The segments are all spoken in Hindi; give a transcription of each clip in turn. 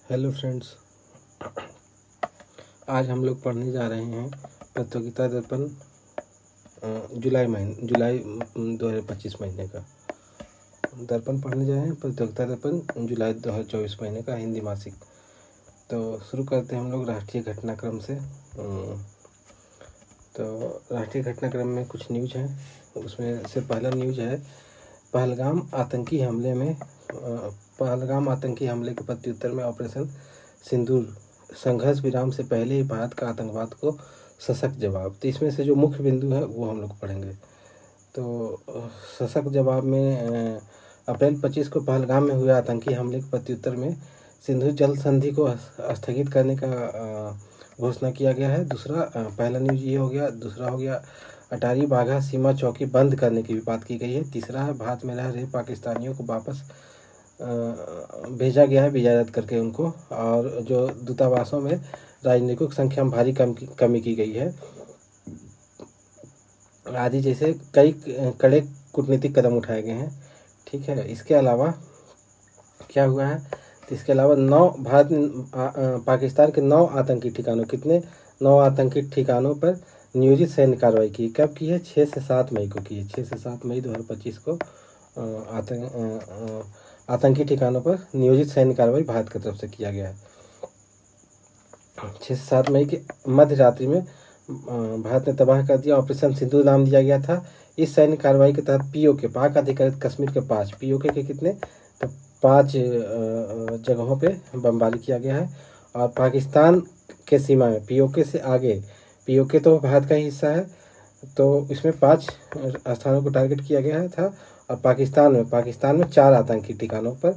हेलो फ्रेंड्स, आज हम लोग पढ़ने जा रहे हैं प्रतियोगिता दर्पण जुलाई 2025 महीने का दर्पण पढ़ने जा रहे हैं। प्रतियोगिता दर्पण जुलाई 2024 महीने का हिंदी मासिक। तो शुरू करते हैं हम लोग राष्ट्रीय घटनाक्रम से। तो राष्ट्रीय घटनाक्रम में कुछ न्यूज हैं। उसमें से पहला न्यूज है पहलगाम आतंकी हमले के प्रत्युत्तर में ऑपरेशन सिंदूर, संघर्ष विराम से पहले ही भारत का आतंकवाद को सशक्त जवाब। तो इसमें से जो मुख्य बिंदु है वो हम लोग पढ़ेंगे। तो सशक्त जवाब में अप्रैल 25 को पहलगाम में हुए आतंकी हमले के प्रत्युत्तर में सिंधु जल संधि को स्थगित करने का घोषणा किया गया है। दूसरा, पहला न्यूज ये हो गया। दूसरा हो गया अटारी वाघा सीमा चौकी बंद करने की भी बात की गई है। तीसरा है भारत में रह रहे पाकिस्तानियों को वापस भेजा गया है वीजा रद्द करके उनको, और जो दूतावासों में राजनयिकों की संख्या में भारी कमी की गई है आदि जैसे कई कड़े कूटनीतिक कदम उठाए गए हैं। ठीक है, इसके अलावा क्या हुआ है, तो इसके अलावा पाकिस्तान के 9 आतंकी ठिकानों, कितने 9 आतंकी ठिकानों पर नियोजित सैन्य कार्रवाई की। कब की है? 6 से 7 मई को की है। 6 से 7 मई 2025 को आतंकी ठिकानों पर नियोजित सैन्य कार्रवाई भारत की तरफ से किया गया है। 6 से 7 मई की मध्य रात्रि में भारत ने तबाह कर दिया। ऑपरेशन सिंदूर नाम दिया गया था। इस सैन्य कार्रवाई के तहत पीओके, पाक अधिकृत कश्मीर के 5 पीओके के कितने, तो 5 जगहों पे बमबारी किया गया है। और पाकिस्तान के सीमा में पीओके से आगे, पीओके तो भारत का ही हिस्सा है, तो इसमें 5 स्थानों को टारगेट किया गया था। और पाकिस्तान में 4 आतंकी ठिकानों पर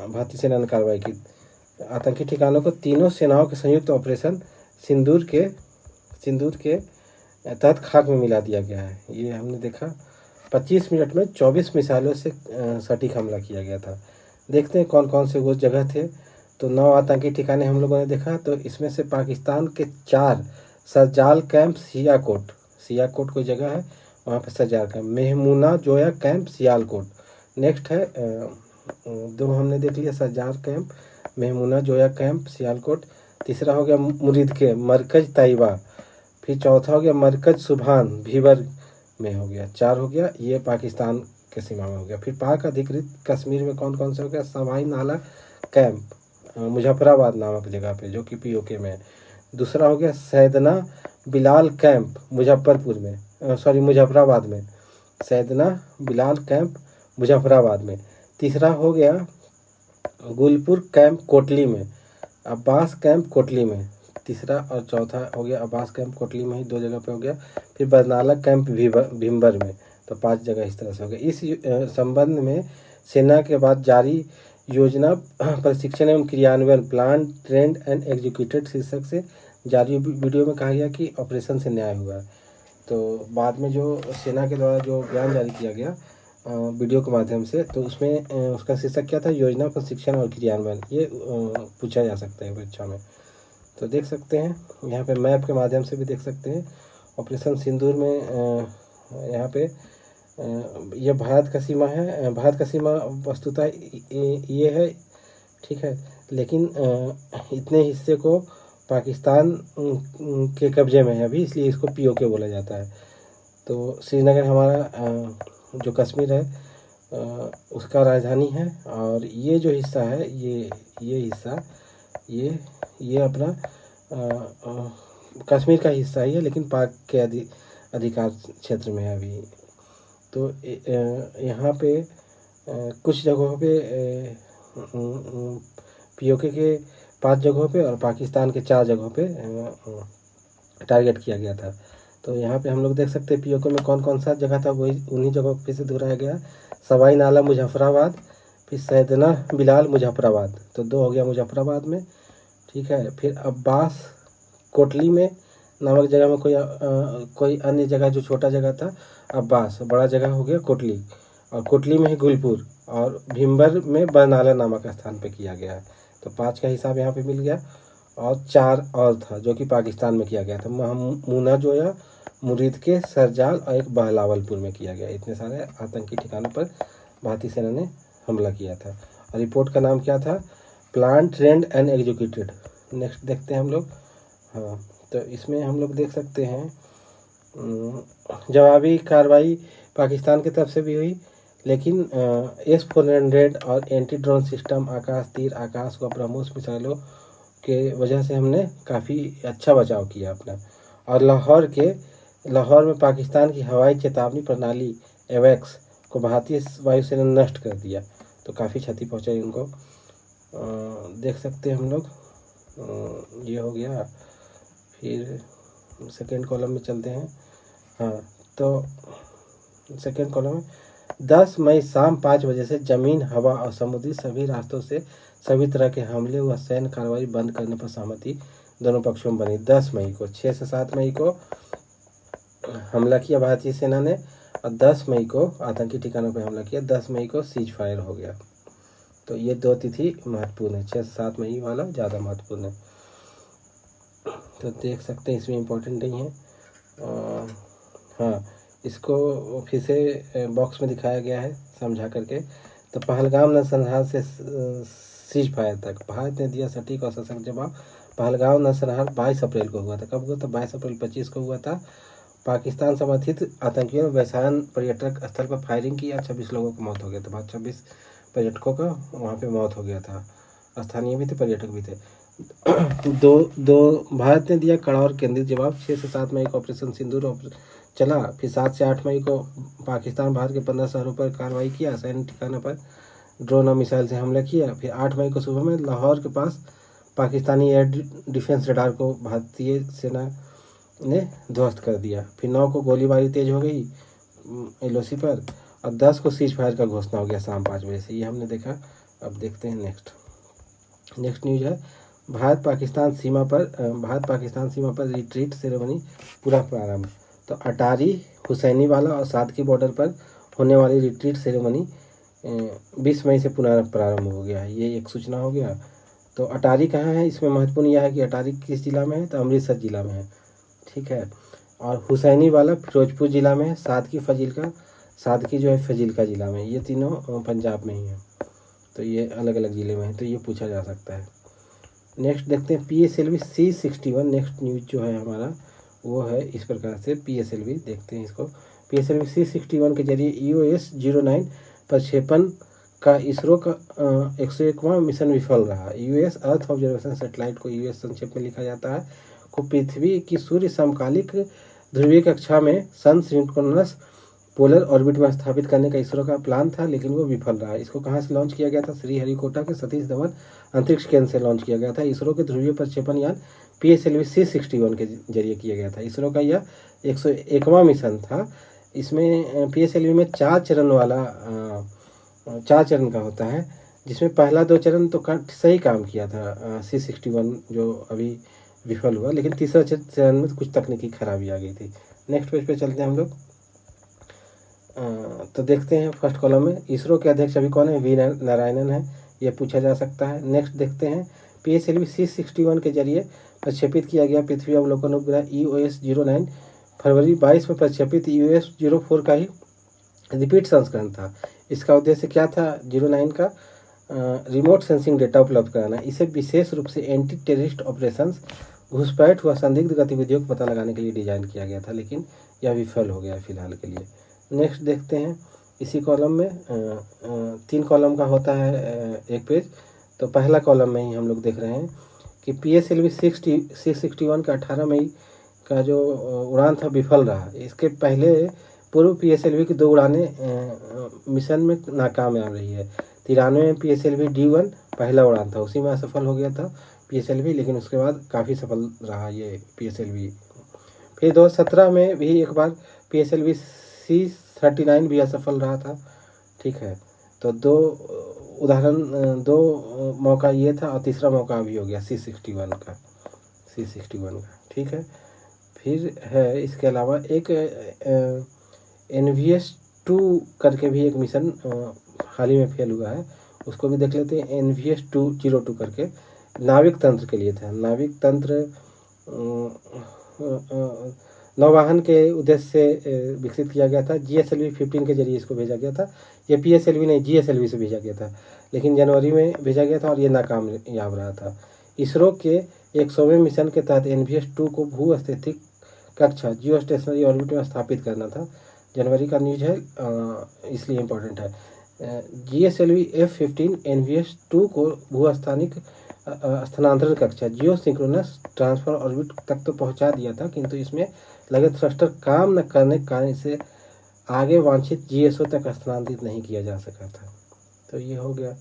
भारतीय सेना ने कार्रवाई की। आतंकी ठिकानों को तीनों सेनाओं के संयुक्त ऑपरेशन सिंदूर के तहत खाक में मिला दिया गया है। ये हमने देखा। 25 मिनट में 24 मिसाइलों से सटीक हमला किया गया था। देखते हैं कौन कौन से वो जगह थे। तो 9 आतंकी ठिकाने हम लोगों ने देखा। तो इसमें से पाकिस्तान के 4 सरजाल कैंप, सियाकोट कोई जगह है वहाँ पे Sarjal camp, Mehmuna Joya camp, Sialkot. Next है 2 हमने देख लिया, सरजाल कैंप, मेहमुना जोया कैंप, सियालकोट। तीसरा हो गया मुरीद के मरकज तैयबा। फिर चौथा हो गया मरकज सुभान, भीवर में हो गया। 4 हो गया, ये पाकिस्तान के सीमा में हो गया। फिर पाक अधिकृत कश्मीर में कौन कौन से हो गया? सवाई नाला कैंप, मुजफ्फराबाद नामक जगह पे, जो कि पीओके में है। दूसरा हो गया सैदना बिलाल कैंप, मुजफ्फराबाद में, सैदना बिलाल कैंप मुजफ्फराबाद में। तीसरा हो गया गुलपुर कैंप कोटली में, अब्बास कैंप कोटली में। तीसरा और चौथा हो गया अब्बास कैंप कोटली में ही 2 जगह पे हो गया। फिर बरनाला कैंप भीमबर में। तो 5 जगह इस तरह से हो गया। इस संबंध में सेना के बाद जारी योजना प्रशिक्षण एवं क्रियान्वयन, प्लान ट्रेंड एंड एग्जीक्यूटेड शीर्षक से जारी वीडियो में कहा गया कि ऑपरेशन से न्याय हुआ। तो बाद में जो सेना के द्वारा जो बयान जारी किया गया वीडियो के माध्यम से, तो उसमें उसका शीर्षक क्या था? योजना प्रशिक्षण और क्रियान्वयन। ये पूछा जा सकता है परीक्षा में। तो देख सकते हैं यहाँ पे मैप के माध्यम से भी देख सकते हैं। ऑपरेशन सिंदूर में यहाँ पे ये भारत का सीमा है। भारत का सीमा वस्तुतः ये है, ठीक है, लेकिन इतने हिस्से को पाकिस्तान के कब्जे में है अभी, इसलिए इसको पीओके बोला जाता है। तो श्रीनगर हमारा जो कश्मीर है उसका राजधानी है। और ये जो हिस्सा है, ये हिस्सा ये अपना कश्मीर का हिस्सा ही है, लेकिन पाक के अधिकार क्षेत्र में है अभी। तो यहाँ पे कुछ जगहों पे पीओके के 5 जगहों पे और पाकिस्तान के 4 जगहों पे टारगेट किया गया था। तो यहाँ पे हम लोग देख सकते हैं पीओके में कौन कौन सा जगह था, वही उन्हीं जगहों पे से दोहराया गया। सवाई नाला मुजफ्फराबाद, फिर सैदना बिलाल मुजफ्फराबाद, तो 2 हो गया मुजफ्फराबाद में, ठीक है। फिर अब्बास कोटली में नामक जगह में कोई अन्य जगह जो छोटा जगह था अब्बास, बड़ा जगह हो गया कोटली, और कोटली में ही गुलपुर, और भीमबर में बरनाला नामक स्थान पे किया गया है। तो 5 का हिसाब यहाँ पे मिल गया। और 4 और था जो कि पाकिस्तान में किया गया था, मुना जोया, मुरीद के, सरजाल और एक बहलावलपुर में किया गया। इतने सारे आतंकी ठिकानों पर भारतीय सेना ने हमला किया था। और रिपोर्ट का नाम क्या था? Plan trend and executed. Next देखते हैं हम लोग। हाँ, तो इसमें हम लोग देख सकते हैं जवाबी कार्रवाई पाकिस्तान की तरफ से भी हुई, लेकिन S-400 और एंटी ड्रोन सिस्टम, आकाश तीर, आकाश व ब्रह्मोस मिसाइलों के वजह से हमने काफ़ी अच्छा बचाव किया अपना। और लाहौर में पाकिस्तान की हवाई चेतावनी प्रणाली एवैक्स को भारतीय वायुसेना ने नष्ट कर दिया, तो काफ़ी क्षति पहुंचाई उनको। देख सकते हैं हम लोग। ये हो गया। फिर सेकेंड कॉलम में चलते हैं। हाँ, तो सेकेंड कॉलम में 10 मई शाम 5 बजे से जमीन, हवा और समुद्री सभी रास्तों से सभी तरह के हमले व सैन्य कार्रवाई बंद करने पर सहमति दोनों पक्षों में बनी। 10 मई को, 6 से 7 मई को हमला किया भारतीय सेना ने और 10 मई को आतंकी ठिकानों पर हमला किया। 10 मई को सीज फायर हो गया। तो ये 2 तिथि महत्वपूर्ण है। 6 से 7 मई वाला ज़्यादा महत्वपूर्ण है। तो देख सकते हैं, इसमें इम्पोर्टेंट नहीं है। हाँ, इसको फिर से बॉक्स में दिखाया गया है समझा करके। तो पहलगाम नरसंहार से सीज फायर तक भारत ने दिया सटीक और सशक्त जवाब। पहलगाम नरसंहार 22 अप्रैल को हुआ था। कब हुआ था? 22 अप्रैल 25 को हुआ था। पाकिस्तान समर्थित आतंकियों ने वैशान पर्यटक स्थल पर फायरिंग की और 26 लोगों की मौत हो गया था। 26 पर्यटकों का वहाँ पे मौत हो गया था। स्थानीय भी थे, पर्यटक भी थे। भारत ने दिया कड़ा और केंद्रित जवाब। 6 से 7 मई को ऑपरेशन सिंदूर चला। फिर 7 से 8 मई को पाकिस्तान भारत के 15 शहरों पर कार्रवाई किया, सैन्य ठिकानों पर ड्रोन और मिसाइल से हमला किया। फिर 8 मई को सुबह में लाहौर के पास पाकिस्तानी एयर डिफेंस रडार को भारतीय सेना ने ध्वस्त कर दिया। फिर 9 को गोलीबारी तेज हो गई LOC पर और 10 को सीज फायर का घोषणा हो गया शाम 5 बजे से। ये हमने देखा। अब देखते हैं नेक्स्ट न्यूज है भारत पाकिस्तान सीमा पर रिट्रीट सेरेमनी पूरा प्रारंभ। तो अटारी, हुसैनी वाला और सादकी बॉर्डर पर होने वाली रिट्रीट सेरेमनी 20 मई से पुनः प्रारंभ हो गया है। ये एक सूचना हो गया। तो अटारी कहाँ है? इसमें महत्वपूर्ण यह है कि अटारी किस जिला में है? तो अमृतसर जिला में है। ठीक है। और हुसैनी वाला फिरोजपुर जिला में है। सादकी जो है फजील्का जिला में। ये तीनों पंजाब में ही है। तो ये अलग अलग ज़िले में है, तो ये पूछा जा सकता है। नेक्स्ट देखते हैं PSLV C-61। नेक्स्ट न्यूज जो है हमारा वो है इस प्रकार से। PSLV देखते हैं इसको। PSLV C-61 के जरिए EOS-09 प्रक्षेपण का इसरो का 101वां मिशन विफल रहा। US अर्थ ऑब्जर्वेशन सैटेलाइट को US संक्षेप में लिखा जाता है, को पृथ्वी की सूर्य समकालिक ध्रुवीय कक्षा में सन सिंक्रोनस पोलर ऑर्बिट में स्थापित करने का इसरो का प्लान था, लेकिन वो विफल रहा। इसको कहाँ से लॉन्च किया गया था? श्रीहरिकोटा के सतीश धवन अंतरिक्ष केंद्र से लॉन्च किया गया था। इसरो के ध्रुवीय प्रक्षेपण यान PSLV C-61 के जरिए किया गया था। इसरो का यह 101वां मिशन था। इसमें PSLV में 4 चरण का होता है, जिसमें पहला 2 चरण तो सही काम किया था C-61 जो अभी विफल हुआ, लेकिन तीसरा चरण में कुछ तकनीकी खराबी आ गई थी। नेक्स्ट पेज पे चलते हैं हम लोग। तो देखते हैं फर्स्ट कॉलम में इसरो के अध्यक्ष अभी कौन है? वी नारायणन है। ये पूछा जा सकता है। नेक्स्ट देखते हैं PSLV C-61 के जरिए प्रक्षेपित किया गया पृथ्वी अवलोकन उपग्रह EOS-09 फरवरी 22 में प्रक्षेपित EOS-04 का ही रिपीट संस्करण था। इसका उद्देश्य क्या था? 09 का रिमोट सेंसिंग डेटा उपलब्ध कराना। इसे विशेष रूप से एंटी टेररिस्ट ऑपरेशंस, घुसपैठ व संदिग्ध गतिविधियों को पता लगाने के लिए डिजाइन किया गया था, लेकिन यह विफल हो गया फिलहाल के लिए। नेक्स्ट देखते हैं इसी कॉलम में 3 कॉलम का होता है एक पेज। तो पहला कॉलम में ही हम लोग देख रहे हैं कि PSLV C-61 का 18 मई का जो उड़ान था विफल रहा। इसके पहले पूर्व PSLV की 2 उड़ानें मिशन में नाकामयाब रही है। 93 में PSLV D-1 पहला उड़ान था, उसी में असफल हो गया था PSLV, लेकिन उसके बाद काफ़ी सफल रहा ये PSLV। फिर 2017 में भी एक बार PSLV C-39 भी असफल रहा था। ठीक है। तो 2 मौका ये था और तीसरा मौका अभी हो गया C-61 का। ठीक है। फिर है इसके अलावा एक NVS-2 करके भी एक मिशन हाल ही में फेल हुआ है, उसको भी देख लेते हैं। NVS-202 करके नाविक तंत्र के लिए था। नाविक तंत्र नौवाहन के उद्देश्य से विकसित किया गया था। GSLV-15 के जरिए इसको भेजा गया था। ये PSLV नहीं, GSLV से भेजा गया था। लेकिन जनवरी में भेजा गया था और ये नाकामयाब रहा था। इसरो के 100वें मिशन के तहत NVS-2 को भू स्थितिक कक्षा जियो स्टेशनरी ऑर्बिट में स्थापित करना था। जनवरी का न्यूज है, इसलिए इम्पोर्टेंट है। GSLV F-15 NVS-2 को भू स्थानिक स्थानांतरण कक्षा जियो सिंक्रोनस ट्रांसफर ऑर्बिट तक तो पहुंचा दिया था, किंतु इसमें लगे थ्रस्टर काम न करने के कारण इसे आगे वांछित GSO तक स्थानांतरित नहीं किया जा सका था। तो ये हो गया।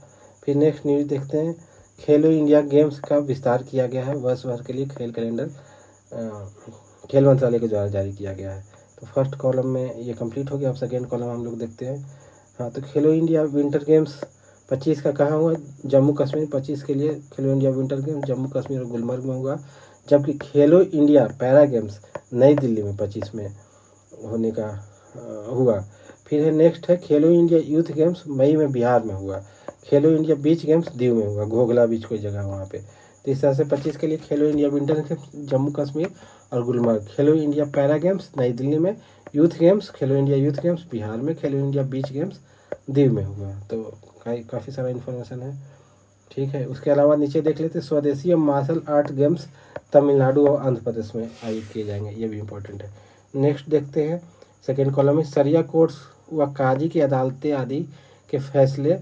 फिर नेक्स्ट न्यूज देखते हैं। खेलो इंडिया गेम्स का विस्तार किया गया है। वर्ष भर के लिए खेल कैलेंडर खेल मंत्रालय के द्वारा जारी किया गया है। तो फर्स्ट कॉलम में ये कंप्लीट हो गया। अब सेकेंड कॉलम हम लोग देखते हैं। हाँ, तो खेलो इंडिया विंटर गेम्स 25 का कहाँ हुआ? जम्मू कश्मीर। 25 के लिए खेलो India winter games Jammu Kashmir और गुलमर्ग में हुआ। जबकि खेलो इंडिया पैरा गेम्स नई दिल्ली में 25 में होने का हुआ। फिर है नेक्स्ट है खेलो इंडिया यूथ गेम्स मई में बिहार में हुआ। खेलो इंडिया बीच गेम्स दीव में हुआ, घोघला बीच कोई जगह वहाँ पे। तो इस तरह से 25 के लिए खेलो India winter games Jammu Kashmir और गुलमर्ग। खेलो इंडिया पैरा गेम्स नई दिल्ली में। यूथ गेम्स खेलो इंडिया यूथ गेम्स बिहार में। खेलो इंडिया बीच गेम्स दीव में हुआ। तो काफ़ी सारा इन्फॉर्मेशन है, ठीक है। उसके अलावा नीचे देख लेते स्वदेशी और मार्शल आर्ट गेम्स तमिलनाडु और आंध्र प्रदेश में आयोजित किए जाएंगे, ये भी इम्पोर्टेंट है। नेक्स्ट देखते हैं सेकेंड कॉलम में सरिया कोर्ट्स व काजी की अदालतें आदि के फैसले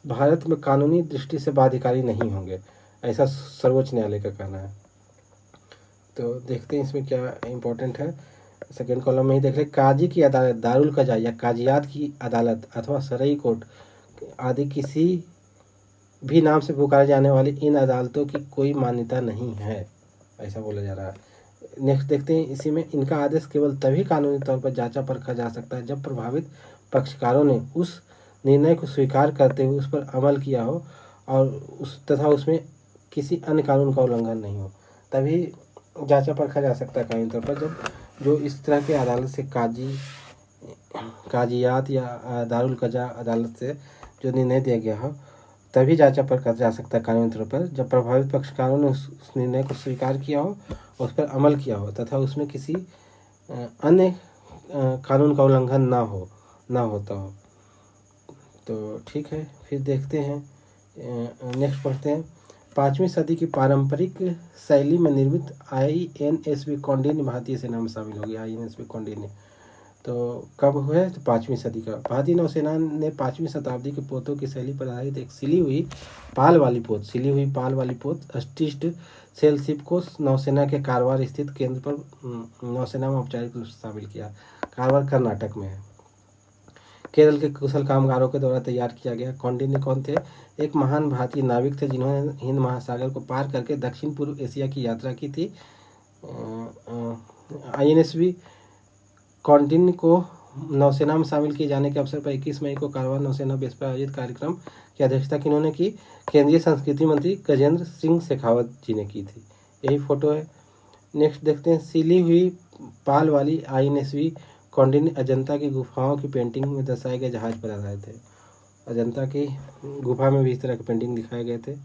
भारत में कानूनी दृष्टि से बाध्यकारी नहीं होंगे, ऐसा सर्वोच्च न्यायालय का कहना है। तो देखते हैं इसमें क्या इम्पोर्टेंट है। सेकेंड कॉलम में ही देख रहे काजी की अदालत, दारुल कजा या काजियात की अदालत अथवा सरई कोर्ट आदि किसी भी नाम से पुकारे जाने वाली इन अदालतों की कोई मान्यता नहीं है, ऐसा बोला जा रहा है। नेक्स्ट देखते हैं इसी में इनका आदेश केवल तभी कानूनी तौर पर जांचा परखा जा सकता है जब प्रभावित पक्षकारों ने उस निर्णय को स्वीकार करते हुए उस पर अमल किया हो और तथा उसमें किसी अन्य कानून का उल्लंघन नहीं हो, तभी जांचा परखा जा सकता है कानूनी तौर पर। जब जो इस तरह के अदालत से काजियात या दारुल कजा अदालत से जो निर्णय दिया गया हो, तभी जांचा परखा जा सकता है कानूनी तौर पर जब प्रभावित पक्षकारों ने उस निर्णय को स्वीकार किया हो, उस पर अमल किया हो तथा उसमें किसी अन्य कानून का उल्लंघन ना होता हो। तो ठीक है, फिर देखते हैं नेक्स्ट पढ़ते हैं। 5वीं सदी की पारंपरिक शैली में निर्मित INSV कौंडिन्य भारतीय सेना में शामिल हो गया। INSV कौंडिन्य तो कब हुआ? तो 5वीं सदी का। भारतीय नौसेना ने 5वीं शताब्दी के पोतों की शैली पर आधारित एक सिली हुई पाल वाली पोत स्टिच्ड सेल शिप को नौसेना के कारवार स्थित केंद्र पर नौसेना में औपचारिक रूप से शामिल किया। कारवार कर्नाटक में है। केरल के कुशल कामगारों के द्वारा तैयार किया गया। कौंडिन्य कौन थे? एक महान भारतीय नाविक थे जिन्होंने हिंद महासागर को पार करके दक्षिण पूर्व एशिया की यात्रा की थी। INSV कौंडिन्य को नौसेना में शामिल किए जाने के अवसर पर 21 मई को कारवार नौसेना बेस पर आयोजित कार्यक्रम की अध्यक्षता किन्होंने की? केंद्रीय संस्कृति मंत्री गजेंद्र सिंह शेखावत जी ने की थी। यही फोटो है। नेक्स्ट देखते हैं सिली हुई पाल वाली INSV कौंडिन्य अजंता की गुफाओं की पेंटिंग में दर्शाए गए जहाज पर आधारित है। अजंता की गुफा में भी इस तरह के पेंटिंग दिखाए गए थे।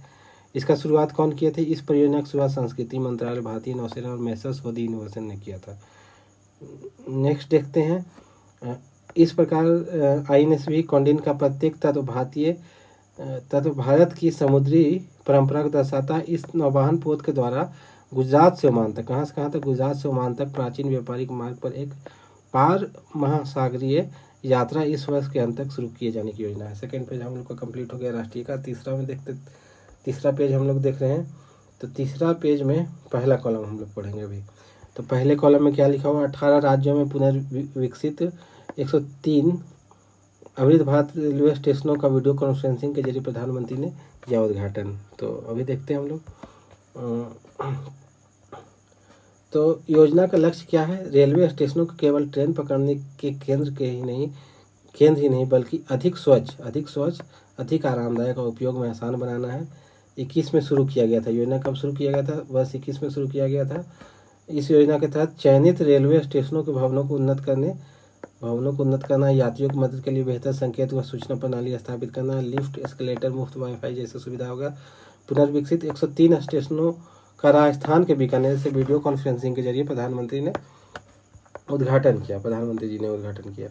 इसका शुरुआत कौन किए थे? इस परियोजना की शुरुआत संस्कृति मंत्रालय, भारतीय नौसेना और मैसर्स वोदी यूनिवर्सल ने किया था। नेक्स्ट देखते हैं इस प्रकार INSV कौंडिन्य का प्रत्येक तत्व भारत की समुद्री परंपरा को दर्शाता है। इस नौवाहन पोत के द्वारा गुजरात से ओमान तक, कहाँ से कहाँ तक? गुजरात से ओमान तक प्राचीन व्यापारिक मार्ग पर एक पार महासागरीय यात्रा इस वर्ष के अंत तक शुरू किए जाने की योजना है। सेकेंड पेज हम लोग का कंप्लीट हो गया राष्ट्रीय का। तीसरा पेज हम लोग देख रहे हैं। तो तीसरा पेज में पहला कॉलम हम लोग पढ़ेंगे अभी। तो पहले कॉलम में क्या लिखा हुआ? 18 राज्यों में पुनर्विकसित 103 अमृत भारत रेलवे स्टेशनों का वीडियो कॉन्फ्रेंसिंग के जरिए प्रधानमंत्री ने किया उद्घाटन। तो अभी देखते हैं हम लोग। तो योजना का लक्ष्य क्या है? रेलवे स्टेशनों को केवल ट्रेन पकड़ने के केंद्र ही नहीं बल्कि अधिक स्वच्छ, अधिक आरामदायक और उपयोग में आसान बनाना है। 21 में शुरू किया गया था। योजना कब शुरू किया गया था? वर्ष 21 में शुरू किया गया था। इस योजना के तहत चयनित रेलवे स्टेशनों के भवनों को उन्नत करना, यात्रियों की मदद के लिए बेहतर संकेत व सूचना प्रणाली स्थापित करना, लिफ्ट, एस्केलेटर, मुफ्त वाईफाई जैसे सुविधा होगा। पुनर्विकसित 103 स्टेशनों का राजस्थान के बीकानेर से वीडियो कॉन्फ्रेंसिंग के जरिए प्रधानमंत्री जी ने उद्घाटन किया।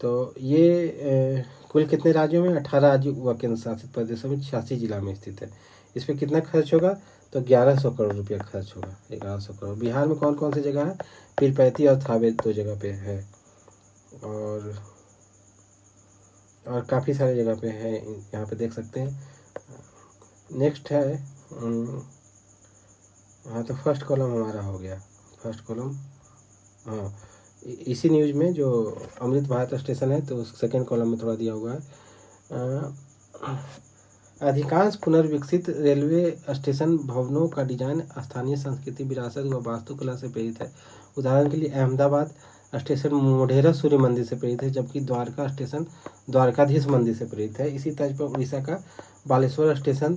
तो ये कुल कितने राज्यों में? 18 राज्य व केंद्र शासित प्रदेशों में 86 जिला में स्थित है। इस पर कितना खर्च होगा? तो 1100 करोड़ रुपया खर्च होगा, 1100 करोड़। बिहार में कौन कौन सी जगह है? पीरपैंती और थावे 2 जगह पे है, और काफ़ी सारे जगह पे है, यहाँ पे देख सकते हैं। नेक्स्ट है हाँ, तो फर्स्ट कॉलम हमारा हो गया, फर्स्ट कॉलम। हाँ, इसी न्यूज़ में जो अमृत भारत स्टेशन है तो सेकंड कॉलम में थोड़ा दिया हुआ है। अधिकांश पुनर्विकसित रेलवे स्टेशन भवनों का डिजाइन स्थानीय संस्कृति, विरासत व वास्तुकला से प्रेरित है। उदाहरण के लिए अहमदाबाद स्टेशन मोढेरा सूर्य मंदिर से प्रेरित है, जबकि द्वारका स्टेशन द्वारकाधीश मंदिर से प्रेरित है। इसी तर्ज पर उड़ीसा का बालेश्वर स्टेशन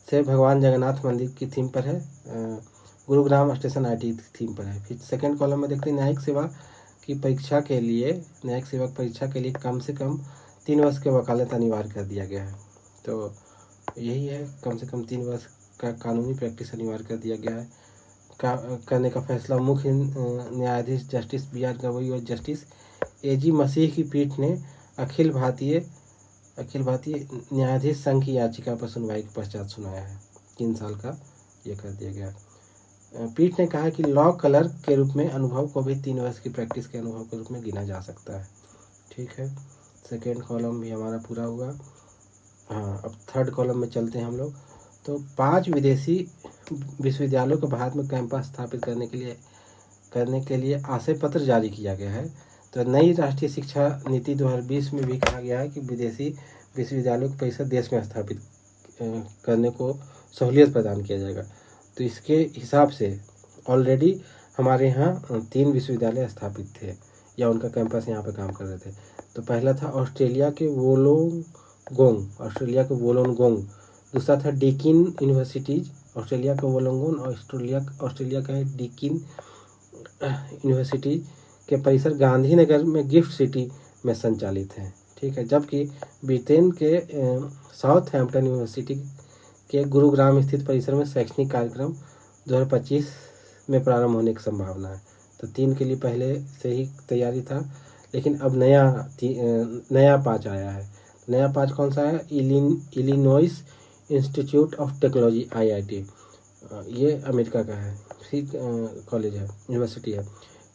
से भगवान जगन्नाथ मंदिर की थीम पर है। गुरुग्राम स्टेशन आईटी थीम पर है। फिर सेकंड कॉलम में देखते हैं न्यायिक सेवा की परीक्षा के लिए, न्यायिक सेवा की परीक्षा के लिए कम से कम 3 वर्ष के वकालत अनिवार्य कर दिया गया है। तो यही है, कम से कम 3 वर्ष का कानूनी प्रैक्टिस अनिवार्य कर दिया गया है। करने का फैसला मुख्य न्यायाधीश जस्टिस BR गवई और जस्टिस AG मसीह की पीठ ने अखिल भारतीय न्यायाधीश संघ की याचिका पर सुनवाई के पश्चात सुनाया है। 3 साल का ये कर दिया गया। पीठ ने कहा कि लॉ कलर के रूप में अनुभव को भी 3 वर्ष की प्रैक्टिस के अनुभव के रूप में गिना जा सकता है। ठीक है, सेकेंड कॉलम भी हमारा पूरा हुआ। हाँ, अब थर्ड कॉलम में चलते हैं हम लोग। तो 5 विदेशी विश्वविद्यालयों को भारत में कैंपस स्थापित करने के लिए आशय पत्र जारी किया गया है। तो नई राष्ट्रीय शिक्षा नीति 2020 में भी कहा गया है कि विदेशी विश्वविद्यालयों को पैसा देश में स्थापित करने को सहूलियत प्रदान किया जाएगा। तो इसके हिसाब से ऑलरेडी हमारे यहाँ 3 विश्वविद्यालय स्थापित थे या उनका कैंपस यहाँ पे काम कर रहे थे। तो पहला था ऑस्ट्रेलिया के वोलोंगोंग, दूसरा था डीकिन यूनिवर्सिटीज ऑस्ट्रेलिया का वोलोंगोन, और ऑस्ट्रेलिया का है डीकिन यूनिवर्सिटी के परिसर गांधीनगर में गिफ्ट सिटी में संचालित है। ठीक है, जबकि ब्रिटेन के साउथहैम्पटन यूनिवर्सिटी के गुरुग्राम स्थित परिसर में शैक्षणिक कार्यक्रम 2025 में प्रारंभ होने की संभावना है। तो 3 के लिए पहले से ही तैयारी था, लेकिन अब नया 5 आया है। नया 5 कौन सा है? Illinois institute of technology IIT, ये अमेरिका का है, ठीक कॉलेज है, यूनिवर्सिटी है।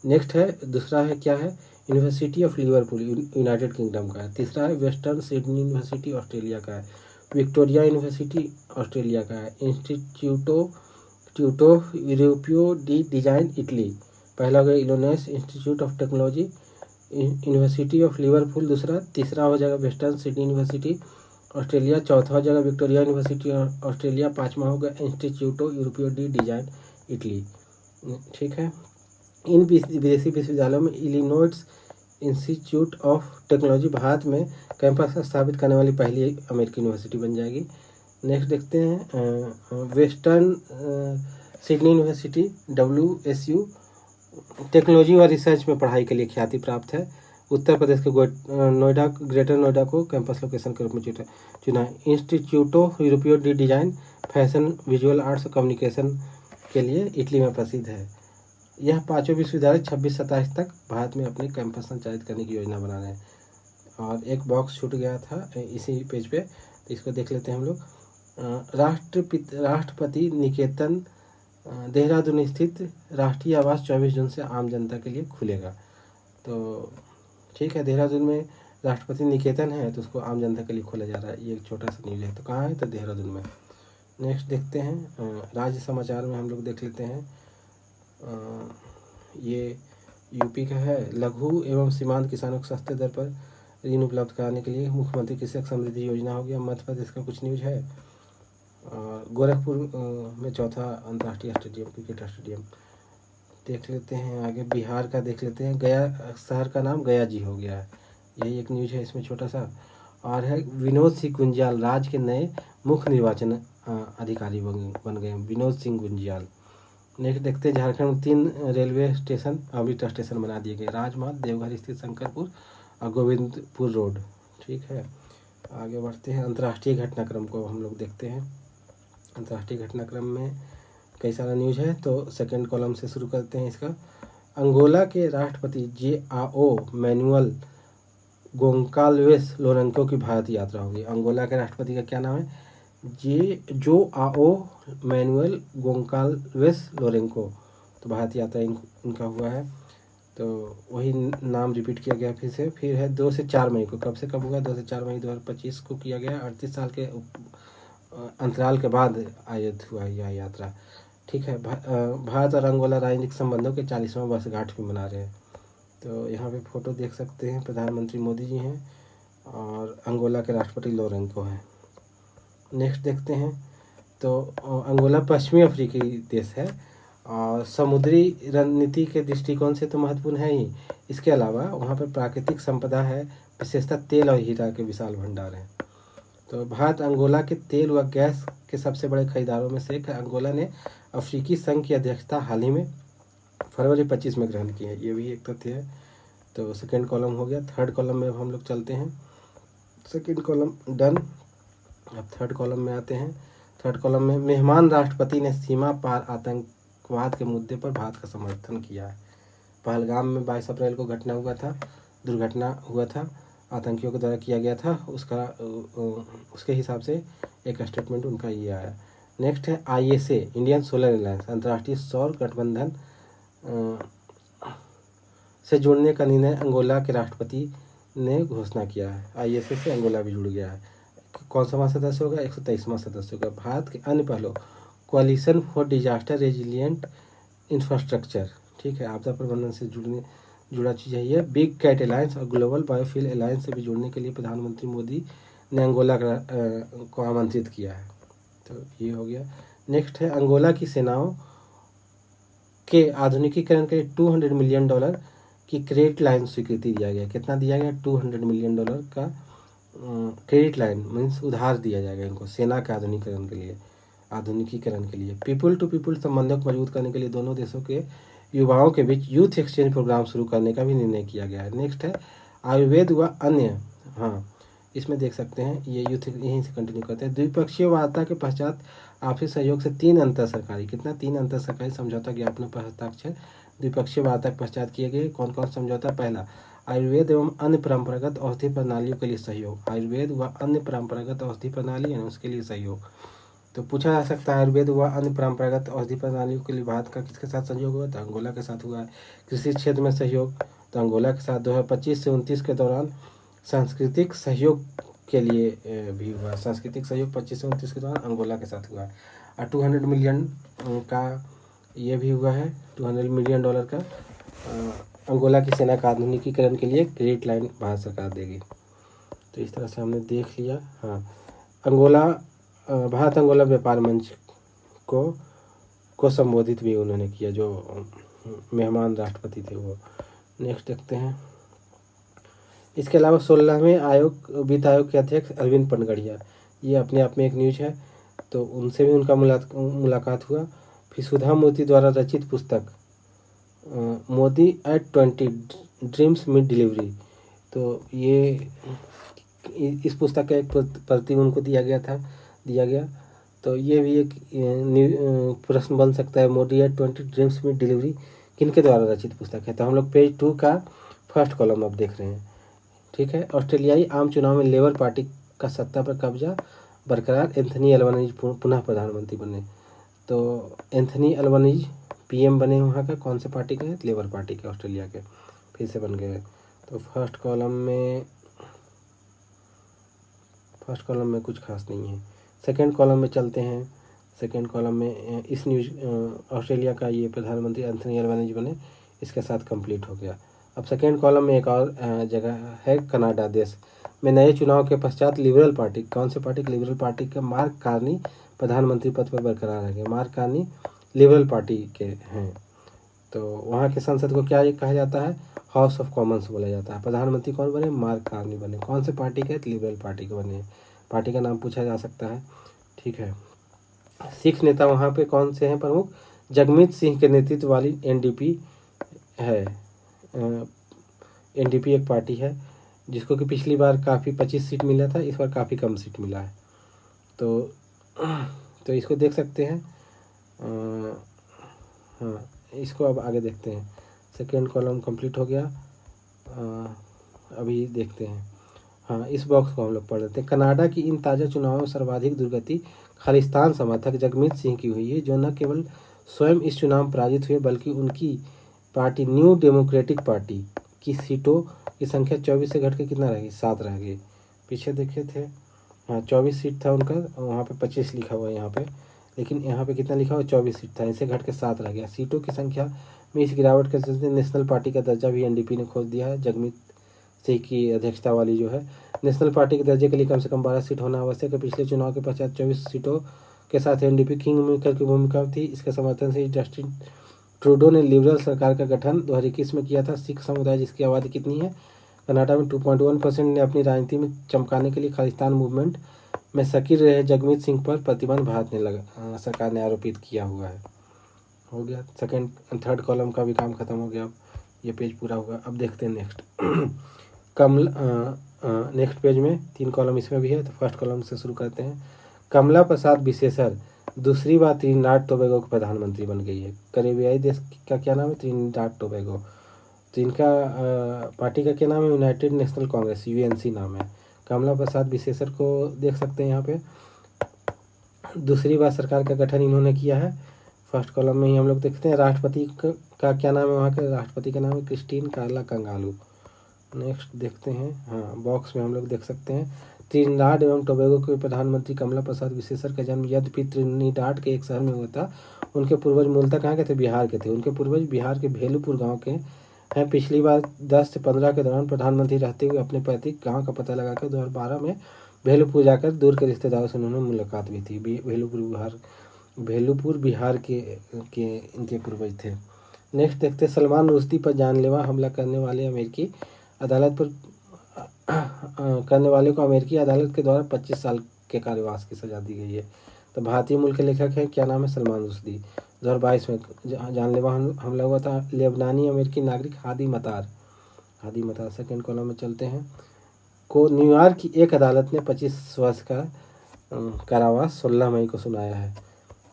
नेक्स्ट है, दूसरा है क्या है? University of Liverpool United kingdom का है। तीसरा है वेस्टर्न सिडनी यूनिवर्सिटी ऑस्ट्रेलिया का है। विक्टोरिया यूनिवर्सिटी ऑस्ट्रेलिया का है। ट्यूटो यूरोपियो डी डिजाइन इटली, पहला हो गया Illinois institute of technology university of Liverpool दूसरा। तीसरा हो जाएगा वेस्टर्न सिडनी यूनिवर्सिटी ऑस्ट्रेलिया, चौथा हो जाएगा विक्टोरिया यूनिवर्सिटी ऑस्ट्रेलिया, पाँचवा होगा इंस्टीट्यूटो यूरोपियो डी डिजाइन इटली। ठीक है, इन विदेशी विश्वविद्यालयों में Illinois institute of technology Bharat में कैंपस स्थापित करने वाली पहली अमेरिकी यूनिवर्सिटी बन जाएगी। नेक्स्ट देखते हैं western Sydney university WSU technology और रिसर्च में पढ़ाई के लिए ख्याति प्राप्त है। उत्तर प्रदेश के ग्रेटर नोएडा को कैंपस लोकेशन के रूप में चुना है। Istituto Europeo di Design fashion, visual arts और कम्युनिकेशन के लिए इटली में प्रसिद्ध है। यह 5 विश्वविद्यालय 26-27 तक भारत में अपने कैंपस संचालित करने की योजना बना रहे हैं। और एक बॉक्स छूट गया था इसी पेज पे, तो इसको देख लेते हैं हम लोग। राष्ट्रपति निकेतन देहरादून स्थित राष्ट्रीय आवास 24 जून से आम जनता के लिए खुलेगा। तो ठीक है, देहरादून में राष्ट्रपति निकेतन है तो उसको आम जनता के लिए खोला जा रहा है। ये एक छोटा सा न्यूज़ है। तो कहाँ है? तो देहरादून में। नेक्स्ट देखते हैं राज्य समाचार में हम लोग देख लेते हैं। ये यूपी का है। लघु एवं सीमांत किसानों को सस्ते दर पर ऋण उपलब्ध कराने के लिए मुख्यमंत्री कृषक समृद्धि योजना हो गया। मध्य प्रदेश का कुछ न्यूज़ है। गोरखपुर में चौथा अंतर्राष्ट्रीय स्टेडियम, क्रिकेट स्टेडियम देख लेते हैं। आगे बिहार का देख लेते हैं। गया शहर का नाम गया जी हो गया है, यही एक न्यूज़ है इसमें छोटा सा। और है विनोद सिंह गुंजियाल राज्य के नए मुख्य निर्वाचन अधिकारी बन गए, विनोद सिंह गुंजियाल। नेक्स्ट देखते हैं झारखंड में 3 रेलवे स्टेशन अमृत स्टेशन बना दिए गए। राजमार्ग, देवघर स्थित शंकरपुर और गोविंदपुर रोड। ठीक है, आगे बढ़ते हैं। अंतर्राष्ट्रीय घटनाक्रम को हम लोग देखते हैं। अंतर्राष्ट्रीय घटनाक्रम में कई सारा न्यूज़ है, तो सेकंड कॉलम से शुरू करते हैं इसका। अंगोला के राष्ट्रपति JAO मैनुअल गोंकाल्वेस लोरेंको की भारत यात्रा होगी। अंगोला के राष्ट्रपति का क्या नाम है? जो आओ मैनुअल गोंकाल्वेस लोरेंको। तो भारत यात्रा इनका हुआ है। तो वही नाम रिपीट किया गया फिर से। फिर है 2 से 4 मई को। कब से कब हुआ? 2 से 4 मई 2025 को किया गया। 38 साल के अंतराल के बाद आयोजित हुआ यह यात्रा। ठीक है। भारत और अंगोला राजनीतिक संबंधों के 40वां वर्षगांठ भी मना रहे हैं। तो यहाँ पे फोटो देख सकते हैं, प्रधानमंत्री मोदी जी हैं और अंगोला के राष्ट्रपति लोरेंको हैं। नेक्स्ट देखते हैं। तो अंगोला पश्चिमी अफ्रीकी देश है और समुद्री रणनीति के दृष्टिकोण से तो महत्वपूर्ण है ही। इसके अलावा वहाँ पर प्राकृतिक संपदा है, विशेषतः तेल और हीरा के विशाल भंडार हैं। तो भारत अंगोला के तेल व गैस के सबसे बड़े खरीदारों में से एक है। अंगोला ने अफ्रीकी संघ की अध्यक्षता हाल ही में फरवरी 25 में ग्रहण की है। ये भी एक तथ्य है। तो सेकेंड कॉलम हो गया। थर्ड कॉलम में हम लोग चलते हैं। Second column done. अब थर्ड कॉलम में आते हैं। थर्ड कॉलम में मेहमान राष्ट्रपति ने सीमा पार आतंकवाद के मुद्दे पर भारत का समर्थन किया है। पहलगाम में 22 अप्रैल को दुर्घटना हुआ था, आतंकियों के द्वारा किया गया था। उसके हिसाब से एक स्टेटमेंट उनका ये आया। नेक्स्ट है ISA, इंडियन सोलर अलायंस, अंतर्राष्ट्रीय सौर गठबंधन से जुड़ने का निर्णय अंगोला के राष्ट्रपति ने घोषणा किया है। ISA से अंगोला भी जुड़ गया है। कौन सा वहाँ सदस्य होगा? 123वां सदस्य होगा। भारत के अन्य पहलों कोalition फॉर डिजास्टर रेजिलियंट इंफ्रास्ट्रक्चर, ठीक है, आपदा प्रबंधन से जुड़ा चीज़ है ये। बिग कैट अलायंस और ग्लोबल बायोफ्यूल अलायंस से भी जुड़ने के लिए प्रधानमंत्री मोदी ने अंगोला को आमंत्रित किया है। तो ये हो गया। नेक्स्ट है अंगोला की सेनाओं के आधुनिकीकरण के लिए $200 मिलियन की क्रेडिट लाइन स्वीकृति दिया गया। कितना दिया गया? $200 मिलियन का क्रेडिट लाइन मीन्स उधार दिया जाएगा इनको सेना के आधुनिकीकरण के लिए। पीपुल टू पीपुल संबंधों को मजबूत करने के लिए दोनों देशों के युवाओं के बीच यूथ एक्सचेंज प्रोग्राम शुरू करने का भी निर्णय किया गया है। नेक्स्ट है आयुर्वेद व अन्य, हाँ इसमें देख सकते हैं ये यूथ यहीं से कंटिन्यू करते हैं। द्विपक्षीय वार्ता के पश्चात आपसी सहयोग से 3 अंतर सरकारी समझौता ज्ञापनों पर हस्ताक्षर द्विपक्षीय वार्ता के पश्चात किए गए। कौन कौन समझौता? पहला, आयुर्वेद एवं अन्य परंपरागत औषधि प्रणालियों के लिए सहयोग। आयुर्वेद व अन्य परंपरागत औषधि प्रणाली है उसके लिए सहयोग। तो पूछा जा सकता है आयुर्वेद व अन्य परंपरागत औषधि प्रणालियों के लिए भारत का किसके साथ सहयोग हुआ? तो अंगोला के साथ हुआ है। कृषि क्षेत्र में सहयोग तो अंगोला के साथ 2025 से 29 के दौरान सांस्कृतिक सहयोग के लिए भी हुआ। सांस्कृतिक सहयोग 25 से 29 के दौरान अंगोला के साथ हुआ है। और 200 मिलियन का ये भी हुआ है। $200 मिलियन का अंगोला की सेना का आधुनिकीकरण के लिए क्रेडिट लाइन भारत सरकार देगी। तो इस तरह से हमने देख लिया। हाँ, भारत अंगोला व्यापार मंच को संबोधित भी उन्होंने किया, जो मेहमान राष्ट्रपति थे वो। नेक्स्ट देखते हैं। इसके अलावा 16वें वित्त आयोग के अध्यक्ष अरविंद पनगड़िया, ये अपने आप में एक न्यूज है। तो उनसे भी उनका मुलाकात हुआ। फिर सुधा मूर्ति द्वारा रचित पुस्तक Modi at 20 dreams meet delivery, तो ये इस पुस्तक का एक प्रति उनको दिया गया। तो ये भी एक प्रश्न बन सकता है, Modi at 20 dreams meet delivery किनके द्वारा रचित पुस्तक है? तो हम लोग पेज 2 का फर्स्ट कॉलम अब देख रहे हैं। ठीक है। ऑस्ट्रेलियाई आम चुनाव में लेबर पार्टी का सत्ता पर कब्जा बरकरार, एंथनी अल्बनीज पुनः प्रधानमंत्री बने। तो एंथनी अल्बनीज PM बने वहाँ का, कौन से पार्टी के? लेबर पार्टी के, ऑस्ट्रेलिया के, फिर से बन गए। तो फर्स्ट कॉलम में कुछ खास नहीं है। सेकंड कॉलम में चलते हैं। सेकंड कॉलम में इस न्यूज ऑस्ट्रेलिया का ये प्रधानमंत्री एंथनी अल्बनीज बने, इसके साथ कंप्लीट हो गया। अब सेकंड कॉलम में एक और जगह है, कनाडा देश में नए चुनाव के पश्चात लिबरल पार्टी, कौन से पार्टी? लिबरल पार्टी के मार्क कार्नी प्रधानमंत्री पद पर बरकरार रहेंगे। मार्क कार्नी लिबरल पार्टी के हैं। तो वहाँ के संसद को क्या कहा जाता है? हाउस ऑफ कॉमन्स बोला जाता है। प्रधानमंत्री कौन बने? मार्क कार्नी बने। कौन से पार्टी के? लिबरल पार्टी के बने। पार्टी का नाम पूछा जा सकता है। ठीक है। सिख नेता वहाँ पे कौन से हैं प्रमुख? जगमीत सिंह के नेतृत्व वाली NDP है। NDP एक पार्टी है जिसको कि पिछली बार काफ़ी 25 सीट मिला था, इस बार काफ़ी कम सीट मिला है। तो इसको देख सकते हैं। हाँ, इसको अब आगे देखते हैं। सेकेंड कॉलम कंप्लीट हो गया। अभी देखते हैं। हाँ, इस बॉक्स को हम लोग पढ़ लेते हैं। कनाडा की इन ताज़ा चुनावों में सर्वाधिक दुर्गति खालिस्तान समर्थक जगमीत सिंह की हुई है, जो न केवल स्वयं इस चुनाव में पराजित हुए बल्कि उनकी पार्टी न्यू डेमोक्रेटिक पार्टी की सीटों की संख्या 24 से घट के कितना रह गई, 7 रह गई। पीछे देखे थे, हाँ 24 सीट था उनका, वहाँ पे 25 लिखा हुआ है यहाँ पे, लेकिन यहाँ पे कितना लिखा हुआ, 24 सीट था, इसे घट के 7 रह गया। सीटों की संख्या में इस गिरावट के चलते नेशनल पार्टी का दर्जा भी एनडीपी ने खोज दिया है। जगमीत सिंह की अध्यक्षता वाली जो है नेशनल पार्टी के दर्जे के लिए कम से कम 12 सीट होना आवश्यक है। पिछले चुनाव के पश्चात 24 सीटों के साथ एनडीपी किंग मेकर की भूमिका थी। इसके समर्थन से जस्टिन ट्रूडो ने लिबरल सरकार का गठन 2021 में किया था। सिख समुदाय, जिसकी आबादी कितनी है कनाडा में 2.1%, ने अपनी राजनीति में चमकाने के लिए खालिस्तान मूवमेंट में सक्रिय रहे जगमीत सिंह पर प्रतिबंध भारत ने सरकार ने आरोपित किया हुआ है। हो गया सेकंड थर्ड कॉलम का भी काम खत्म हो गया। अब ये पेज पूरा हुआ। अब देखते हैं नेक्स्ट। नेक्स्ट पेज में 3 कॉलम इसमें भी है, तो फर्स्ट कॉलम से शुरू करते हैं। कमला प्रसाद बिसेसर दूसरी बार त्रिनिदाद टोबैगो की प्रधानमंत्री बन गई है। कैरेबियाई देश का क्या नाम है, त्रिनिदाद टोबैगो। तो इनका पार्टी का क्या नाम है, यूनाइटेड नेशनल कांग्रेस, यूएनसी नाम है। कमला प्रसाद बिसेसर को देख सकते हैं यहाँ पे, दूसरी बार सरकार का गठन इन्होंने किया है। फर्स्ट कॉलम में ही हम लोग देखते हैं। राष्ट्रपति का क्या नाम है, वहाँ के राष्ट्रपति का नाम है क्रिस्टीन कार्ला कंगालू। नेक्स्ट देखते हैं। हाँ, बॉक्स में हम लोग देख सकते हैं त्रिनिदाद एवं टोबैगो के प्रधानमंत्री कमला प्रसाद बिसेसर का जन्म यद्यपि त्रिनिदाद के एक शहर में हुआ था, उनके पूर्वज मूलतः कहाँ के थे, बिहार के थे। उनके पूर्वज बिहार के भेलूपुर गांव के हैं। पिछली बार 10 से 15 के दौरान प्रधानमंत्री रहते हुए अपने पैतृक गांव का पता लगाकर 2012 में भेलूपुर जाकर दूर के रिश्तेदारों से उन्होंने मुलाकात भी थी। भेलूपुर बिहार के इनके पूर्वज थे। नेक्स्ट देखते हैं। सलमान रुश्दी पर जानलेवा हमला करने वाले अमेरिकी अदालत पर करने वाले को अमेरिकी अदालत के द्वारा 25 साल के कारावास की सजा दी गई है। तो भारतीय मूल के लेखक हैं, क्या नाम है, सलमान रुश्दी। 2022 में जानलेवा हमला हुआ था। लेबनानी अमेरिकी नागरिक हादी मतार सेकेंड कॉलम में चलते हैं, को न्यूयॉर्क की एक अदालत ने 25 वर्ष का कारावास 16 मई को सुनाया है।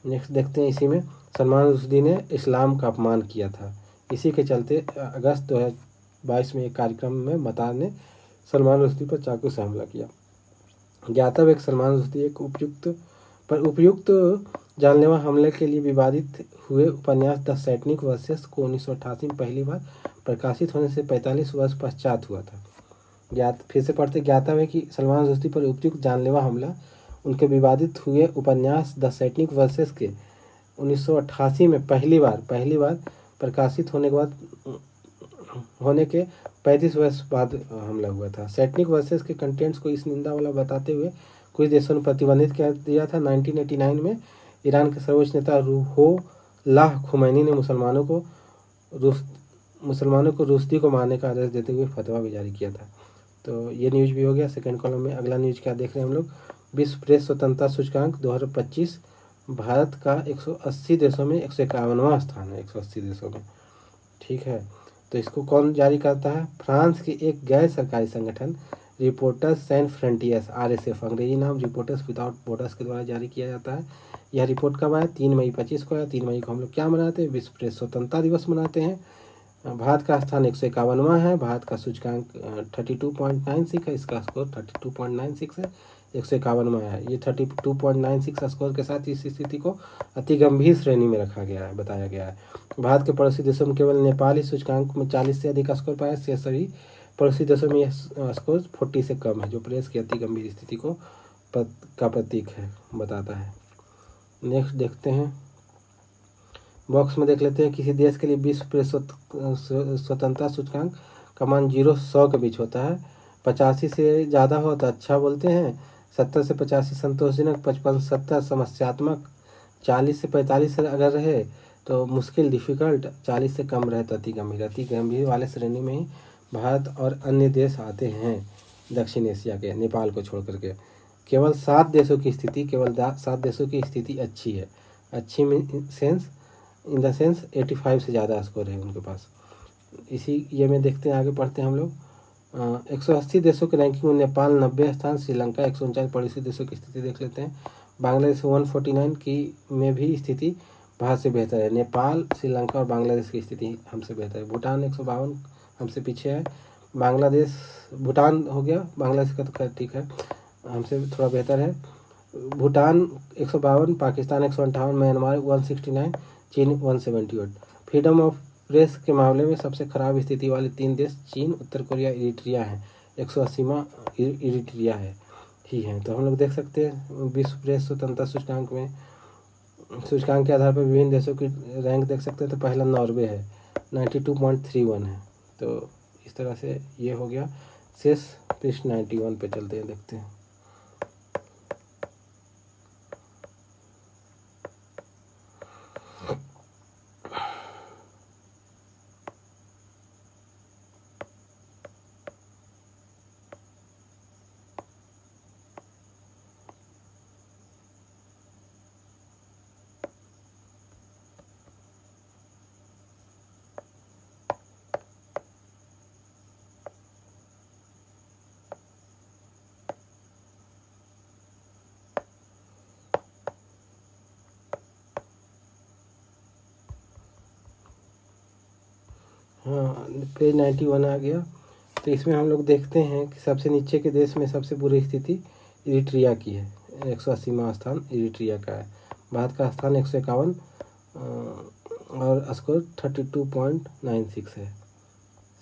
नेक्स्ट देखते हैं। इसी में सलमान रुश्दी ने इस्लाम का अपमान किया था। इसी के चलते अगस्त 2022 में एक कार्यक्रम में मतार ने सलमान रुश्दी पर चाकू से हमला किया। ज्ञातव्य एक सलमान रुश्दी एक उपयुक्त जानलेवा हमले के लिए विवादित हुए उपन्यास द सैटनिक वर्सेस को 1988 में पहली बार प्रकाशित होने से 45 वर्ष पश्चात हुआ था। फिर से पढ़ते। ज्ञातव्य है कि सलमान रुश्दी पर उपयुक्त जानलेवा हमला उनके विवादित हुए उपन्यास द सैटनिक वर्सेस के 1988 में पहली बार प्रकाशित होने के 35 वर्ष बाद हमला हुआ था। सैटनिक वर्सेस के कंटेंट्स को इस निंदा वाला बताते हुए कुछ देशों ने प्रतिबंधित कर दिया था। 1989 में ईरान के सर्वोच्च नेता रूहोल्लाह खुमैनी ने मुसलमानों को रुश्दी को मारने का आदेश देते हुए फतवा भी जारी किया था। तो ये न्यूज़ भी हो गया सेकंड कॉलम में। अगला न्यूज़ क्या देख रहे हैं हम लोग, विश्व प्रेस स्वतंत्रता सूचकांक 2025, भारत का 180 देशों में 151वां स्थान है, 180 देशों में। ठीक है, तो इसको कौन जारी करता है, फ्रांस के एक गैर सरकारी संगठन रिपोर्टर्स सैन फ्रंटियर्स, RSF, अंग्रेजी नाम रिपोर्टर्स विदाउट बॉर्डर्स के द्वारा जारी किया जाता है। यह रिपोर्ट कब आया, 3 मई 25 को आया। 3 मई को हम लोग क्या मनाते हैं, विश्व प्रेस स्वतंत्रता दिवस मनाते हैं। भारत का स्थान 151वां है। भारत का सूचकांक 32.96 है, इसका स्कोर 32.96 है, 151वां है। ये 32.96 स्कोर के साथ इस स्थिति को अति गंभीर श्रेणी में रखा गया है, बताया गया है। भारत के पड़ोसी देशों में केवल नेपाल इस सूचकांक में 40 से अधिक स्कोर पाया। शेष सभी पड़ोसी देशों में यह स्कोर 40 से कम है, जो प्रेस की अति गंभीर स्थिति को का प्रतीक है, बताता है। नेक्स्ट देखते हैं। बॉक्स में देख लेते हैं। किसी देश के लिए विश्व प्रेस स्वतंत्रता सूचकांक का मान 0-100 के बीच होता है। 85 से ज़्यादा हो तो अच्छा बोलते हैं, 70 से 85 संतोषजनक, 55-70 समस्यात्मक, 40 से 45 अगर रहे तो मुश्किल डिफ़िकल्ट, 40 से कम रहे तो अति गंभीर वाले श्रेणी में ही भारत और अन्य देश आते हैं दक्षिण एशिया के, नेपाल को छोड़ करके। केवल 7 देशों की स्थिति अच्छी है। अच्छी में इन द सेंस 85 से ज़्यादा स्कोर है उनके पास। इसी ये में देखते हैं, आगे पढ़ते हैं हम लोग। 180 देशों के रैंकिंग में नेपाल 90 स्थान, श्रीलंका 149, पड़ोसी देशों की स्थिति देख लेते हैं। बांग्लादेश 149 की में भी स्थिति भारत से बेहतर है। नेपाल, श्रीलंका और बांग्लादेश की स्थिति हमसे बेहतर है। भूटान 152 हमसे पीछे है। बांग्लादेश, भूटान हो गया, बांग्लादेश का तो खैर ठीक है, हमसे थोड़ा बेहतर है। भूटान 152, पाकिस्तान 158, म्यांमार 169, चीन 178। फ्रीडम ऑफ प्रेस के मामले में सबसे खराब स्थिति वाले 3 देश चीन, उत्तर कोरिया, इरिट्रिया हैं। 180वां इरिट्रिया है ही है। तो हम लोग देख सकते हैं विश्व प्रेस स्वतंत्रता सूचकांक में, सूचकांक के आधार पर विभिन्न देशों की रैंक देख सकते हैं। तो पहला नॉर्वे है, 92.31 है। तो इस तरह से ये हो गया। शेष पृष्ठ 91 पे चलते हैं, देखते हैं। हाँ, पेज 91 आ गया। तो इसमें हम लोग देखते हैं कि सबसे नीचे के देश में सबसे बुरी स्थिति इरिट्रिया की है। 180वां स्थान इरिट्रिया का है। भारत का स्थान 151 और स्कोर 32.96 है।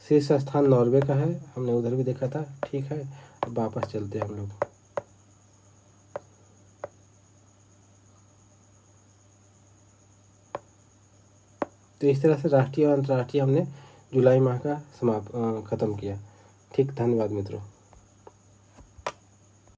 शीर्ष स्थान नॉर्वे का है, हमने उधर भी देखा था, ठीक है। अब वापस चलते हैं हम लोग। तो इस तरह से राष्ट्रीय और अंतर्राष्ट्रीय हमने जुलाई माह का खत्म किया। ठीक, धन्यवाद मित्रों।